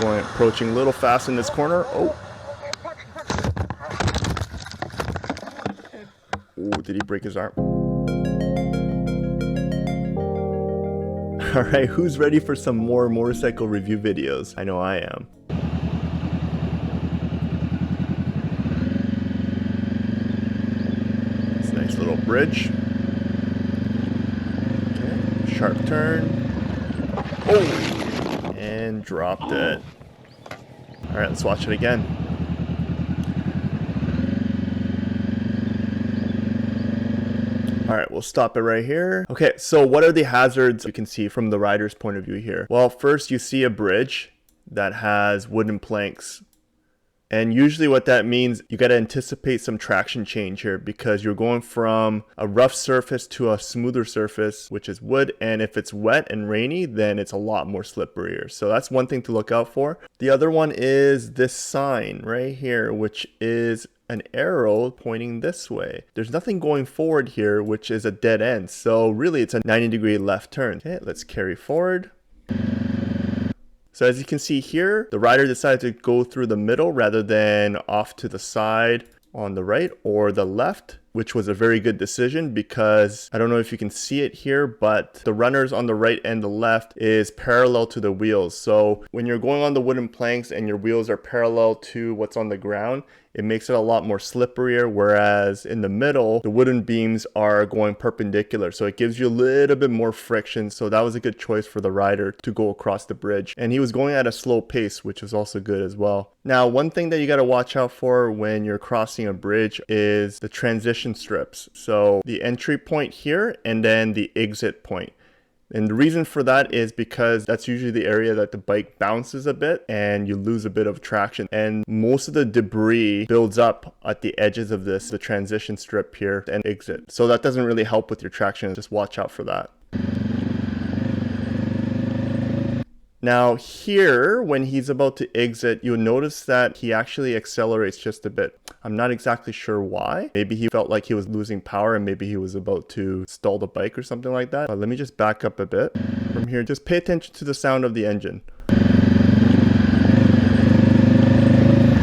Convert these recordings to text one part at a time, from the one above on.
Going, approaching a little fast in this corner. Oh. Oh, did he break his arm? Alright, who's ready for some more motorcycle review videos? I know I am. It's a nice little bridge. Okay, sharp turn. Oh! And dropped it. Alright, let's watch it again. Alright, we'll stop it right here. Okay, so what are the hazards you can see from the rider's point of view here? Well, first you see a bridge that has wooden planks. And usually what that means, you got to anticipate some traction change here because you're going from a rough surface to a smoother surface, which is wood. And if it's wet and rainy, then it's a lot more slipperier. So that's one thing to look out for. The other one is this sign right here, which is an arrow pointing this way. There's nothing going forward here, which is a dead end. So really it's a 90-degree left turn. Okay, let's carry forward. So as you can see here, the rider decided to go through the middle rather than off to the side on the right or the left, which was a very good decision because I don't know if you can see it here, but the runners on the right and the left is parallel to the wheels. So when you're going on the wooden planks and your wheels are parallel to what's on the ground, it makes it a lot more slipperier, whereas in the middle, the wooden beams are going perpendicular. So it gives you a little bit more friction. So that was a good choice for the rider to go across the bridge. And he was going at a slow pace, which was also good as well. Now, one thing that you got to watch out for when you're crossing a bridge is the transition strips. So the entry point here and then the exit point. And the reason for that is because that's usually the area that the bike bounces a bit and you lose a bit of traction. And most of the debris builds up at the edges of this, the transition strip here and exit. So that doesn't really help with your traction. Just watch out for that. Now here, when he's about to exit, you'll notice that he actually accelerates just a bit. I'm not exactly sure why. Maybe he felt like he was losing power and maybe he was about to stall the bike or something like that. But let me just back up a bit. From here, just pay attention to the sound of the engine.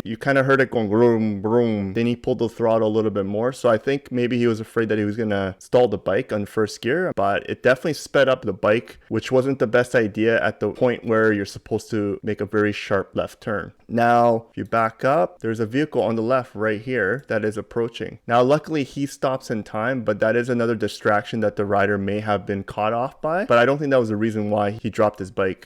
You kind of heard it going vroom, vroom. Then he pulled the throttle a little bit more. So I think maybe he was afraid that he was going to stall the bike on first gear. But it definitely sped up the bike, which wasn't the best idea at the point where you're supposed to make a very sharp left turn. Now, if you back up, there's a vehicle on the left right here that is approaching. Now, luckily, he stops in time, but that is another distraction that the rider may have been caught off by. But I don't think that was the reason why he dropped his bike.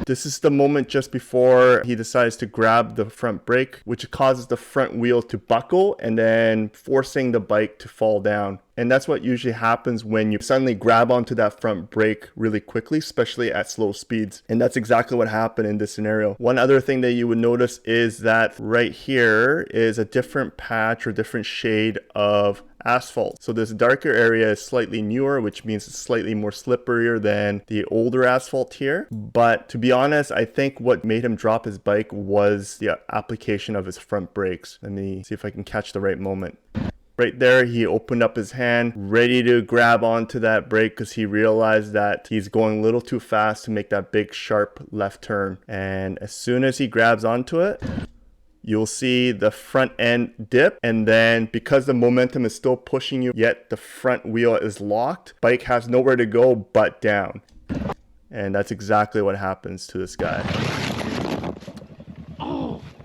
This is the moment just before he decides to grab the front brake, which causes the front wheel to buckle and then forcing the bike to fall down. And that's what usually happens when you suddenly grab onto that front brake really quickly, especially at slow speeds. And that's exactly what happened in this scenario. One other thing that you would notice is that right here is a different patch or different shade of asphalt. So this darker area is slightly newer, which means it's slightly more slipperier than the older asphalt here. But to be honest, I think what made him drop his bike was the application of his front brakes. Let me see if I can catch the right moment. Right there, he opened up his hand, ready to grab onto that brake because he realized that he's going a little too fast to make that big, sharp left turn. And as soon as he grabs onto it, you'll see the front end dip. And then because the momentum is still pushing you, yet the front wheel is locked, bike has nowhere to go but down. And that's exactly what happens to this guy.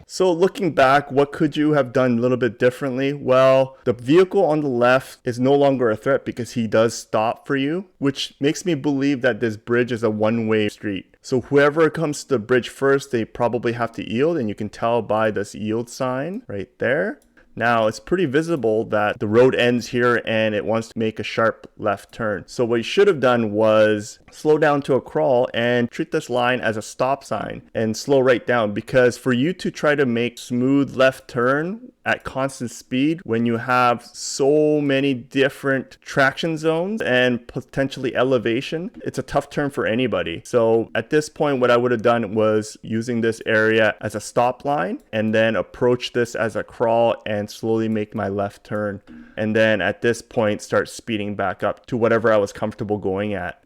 So looking back, what could you have done a little bit differently? Well, the vehicle on the left is no longer a threat because he does stop for you, which makes me believe that this bridge is a one-way street. So whoever comes to the bridge first, they probably have to yield, and you can tell by this yield sign right there. Now it's pretty visible that the road ends here and it wants to make a sharp left turn. So what you should have done was slow down to a crawl and treat this line as a stop sign and slow right down, because for you to try to make smooth left turn at constant speed when you have so many different traction zones and potentially elevation, it's a tough turn for anybody. So at this point, what I would have done was using this area as a stop line and then approach this as a crawl and slowly make my left turn. And then at this point, start speeding back up to whatever I was comfortable going at.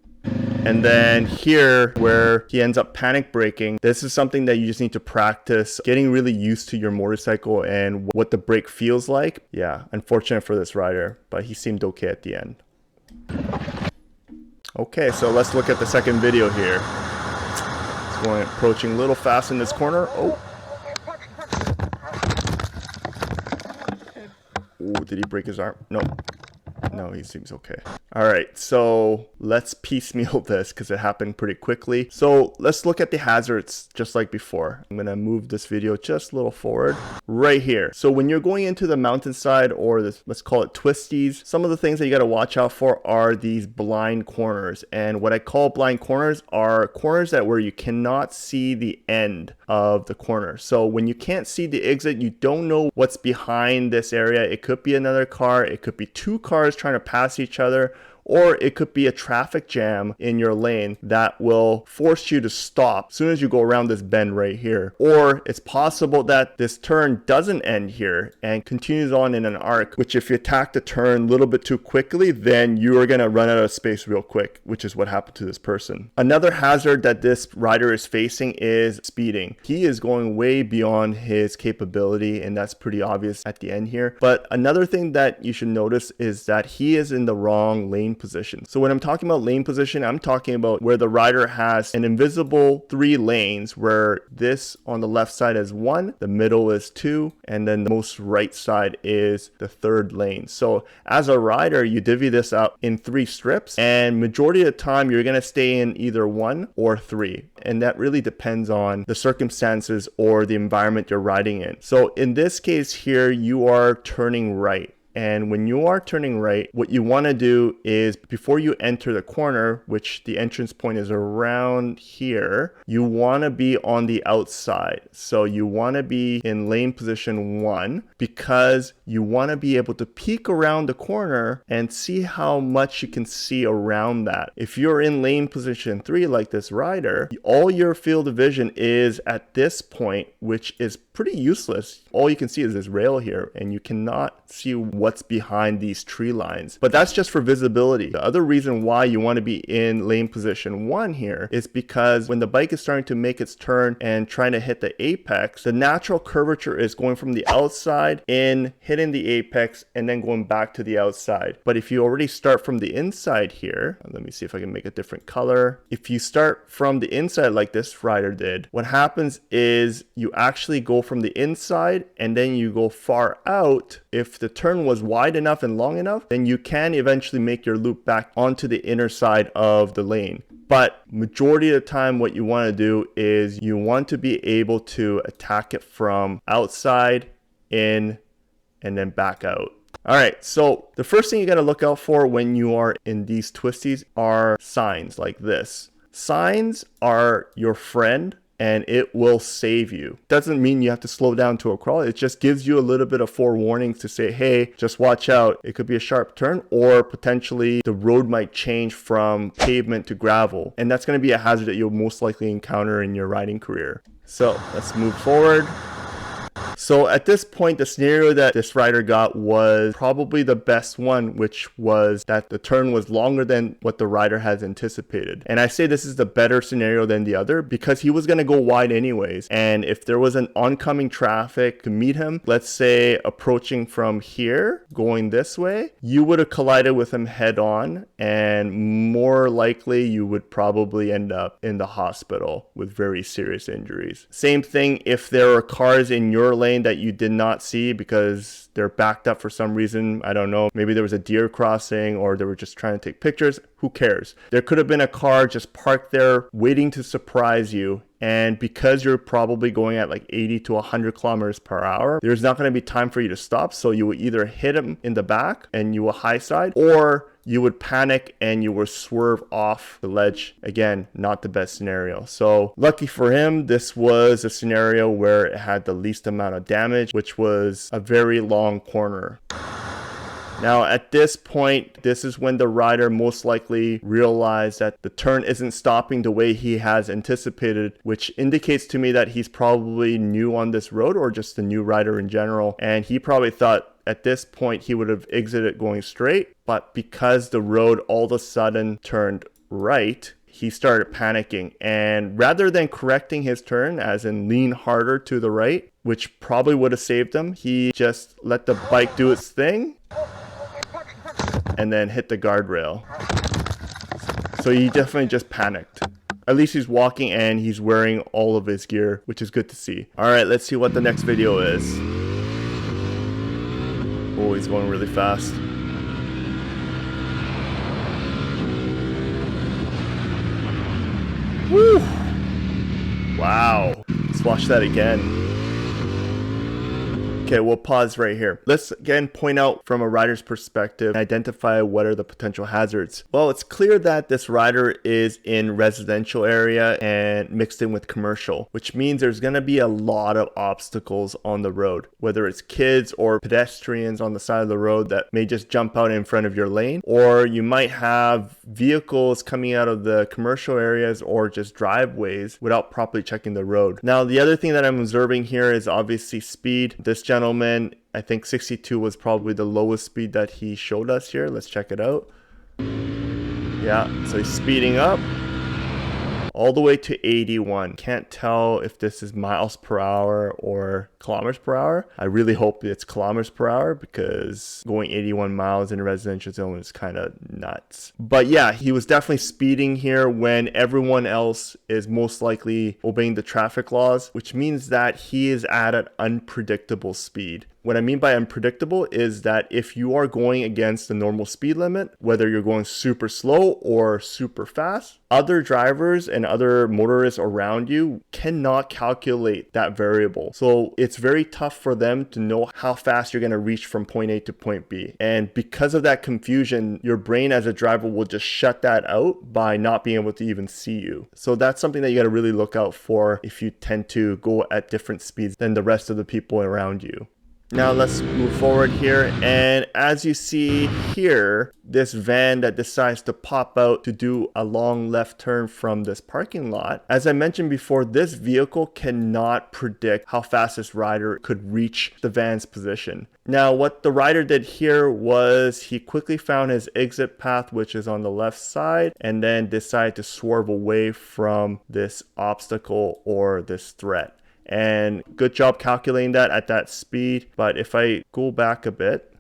And then here where he ends up panic braking, this is something that you just need to practice getting really used to your motorcycle and what the brake feels like. Yeah, unfortunate for this rider, but he seemed okay at the end. Okay, so let's look at the second video here. It's going approaching a little fast in this corner. Oh, did he break his arm? No. No, he seems okay. All right, so let's piecemeal this because it happened pretty quickly. So let's look at the hazards just like before. I'm gonna move this video just a little forward right here. So when you're going into the mountainside or this, let's call it twisties, some of the things that you gotta watch out for are these blind corners. And what I call blind corners are corners that where you cannot see the end of the corner. So when you can't see the exit, you don't know what's behind this area. It could be another car, it could be two cars trying to pass each other, or it could be a traffic jam in your lane that will force you to stop as soon as you go around this bend right here. Or it's possible that this turn doesn't end here and continues on in an arc, which if you attack the turn a little bit too quickly, then you are going to run out of space real quick, which is what happened to this person. Another hazard that this rider is facing is speeding. He is going way beyond his capability, and that's pretty obvious at the end here. But another thing that you should notice is that he is in the wrong lane position. So when I'm talking about lane position, I'm talking about where the rider has an invisible 3 lanes, where this on the left side is 1, the middle is 2, and then the most right side is the 3rd lane. So as a rider, you divvy this up in 3 strips, and majority of the time you're going to stay in either 1 or 3. And that really depends on the circumstances or the environment you're riding in. So in this case here, you are turning right. And when you are turning right, what you want to do is before you enter the corner, which the entrance point is around here, you want to be on the outside. So you want to be in lane position 1 because you want to be able to peek around the corner and see how much you can see around that. If you're in lane position 3 like this rider, all your field of vision is at this point, which is pretty useless. All you can see is this rail here, and you cannot see what's behind these tree lines. But that's just for visibility. The other reason why you want to be in lane position 1 here is because when the bike is starting to make its turn and trying to hit the apex, the natural curvature is going from the outside in, hitting the apex, and then going back to the outside. But if you already start from the inside here, let me see if I can make a different color. If you start from the inside like this rider did, what happens is you actually go from the inside and then you go far out. If the turn was wide enough and long enough, then you can eventually make your loop back onto the inner side of the lane. But majority of the time, what you want to do is you want to be able to attack it from outside, in, and then back out. All right, so the first thing you got to look out for when you are in these twisties are signs like this. Signs are your friend, and it will save you. Doesn't mean you have to slow down to a crawl. It just gives you a little bit of forewarning to say, hey, just watch out. It could be a sharp turn, or potentially the road might change from pavement to gravel. And that's going to be a hazard that you'll most likely encounter in your riding career. So let's move forward. So at this point, the scenario that this rider got was probably the best one, which was that the turn was longer than what the rider has anticipated. And I say this is the better scenario than the other because he was going to go wide anyways. And if there was an oncoming traffic to meet him, let's say approaching from here, going this way, you would have collided with him head on, and more likely you would probably end up in the hospital with very serious injuries. Same thing if there are cars in your lane that you did not see because they're backed up for some reason. I don't know. Maybe there was a deer crossing or they were just trying to take pictures. Who cares? There could have been a car just parked there waiting to surprise you. And because you're probably going at like 80 to 100 kilometers per hour, there's not going to be time for you to stop. So you will either hit him in the back and you will high side, or you would panic and you will swerve off the ledge. Again, not the best scenario. So lucky for him, this was a scenario where it had the least amount of damage, which was a very long corner. Now at this point, this is when the rider most likely realized that the turn isn't stopping the way he has anticipated, which indicates to me that he's probably new on this road or just a new rider in general. And he probably thought at this point he would have exited going straight, but because the road all of a sudden turned right, he started panicking. And rather than correcting his turn, as in lean harder to the right, which probably would have saved him, he just let the bike do its thing and then hit the guardrail. So he definitely just panicked. At least he's walking and he's wearing all of his gear, which is good to see. All right, let's see what the next video is. Oh, he's going really fast. Woo! Wow. Let's watch that again. Okay, we'll pause right here. Let's again point out from a rider's perspective, identify what are the potential hazards. Well, it's clear that this rider is in residential area and mixed in with commercial, which means there's gonna be a lot of obstacles on the road, whether it's kids or pedestrians on the side of the road that may just jump out in front of your lane, or you might have vehicles coming out of the commercial areas or just driveways without properly checking the road. Now, the other thing that I'm observing here is obviously speed. This gentleman, I think 62 was probably the lowest speed that he showed us here. Let's check it out. Yeah, so he's speeding up all the way to 81. Can't tell if this is miles per hour or kilometers per hour. I really hope it's kilometers per hour because going 81 miles in a residential zone is kind of nuts. But yeah, he was definitely speeding here when everyone else is most likely obeying the traffic laws, which means that he is at an unpredictable speed. What I mean by unpredictable is that if you are going against the normal speed limit, whether you're going super slow or super fast, other drivers and other motorists around you cannot calculate that variable. So it's very tough for them to know how fast you're going to reach from point A to point B. And because of that confusion, your brain as a driver will just shut that out by not being able to even see you. So that's something that you got to really look out for if you tend to go at different speeds than the rest of the people around you. Now let's move forward here, and as you see here, this van that decides to pop out to do a long left turn from this parking lot. As I mentioned before, this vehicle cannot predict how fast this rider could reach the van's position. Now what the rider did here was he quickly found his exit path, which is on the left side, and then decided to swerve away from this obstacle or this threat. And good job calculating that at that speed. But if I go back a bit,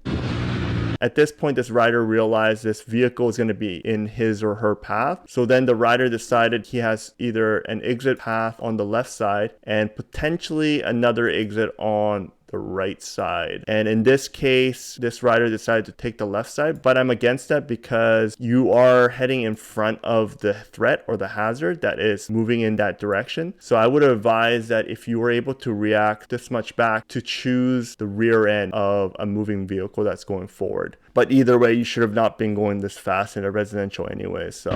at this point, this rider realized this vehicle is going to be in his or her path. So then the rider decided he has either an exit path on the left side and potentially another exit on the right side. And in this case, this rider decided to take the left side, but I'm against that because you are heading in front of the threat or the hazard that is moving in that direction. So I would advise that if you were able to react this much back, to choose the rear end of a moving vehicle that's going forward. But either way, you should have not been going this fast in a residential anyway, so.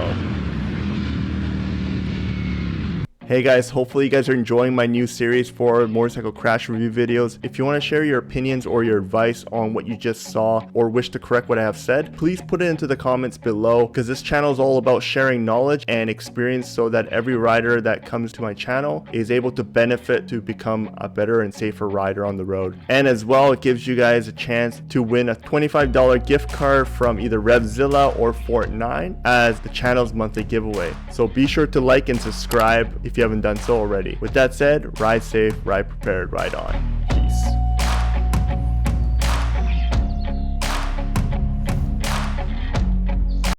Hey guys, hopefully you guys are enjoying my new series for motorcycle crash review videos. If you want to share your opinions or your advice on what you just saw or wish to correct what I have said, please put it into the comments below, because this channel is all about sharing knowledge and experience so that every rider that comes to my channel is able to benefit to become a better and safer rider on the road. And as well, it gives you guys a chance to win a $25 gift card from either Revzilla or Fort9 as the channel's monthly giveaway. So be sure to like and subscribe if you haven't done so already. With that said, ride safe, ride prepared, ride on.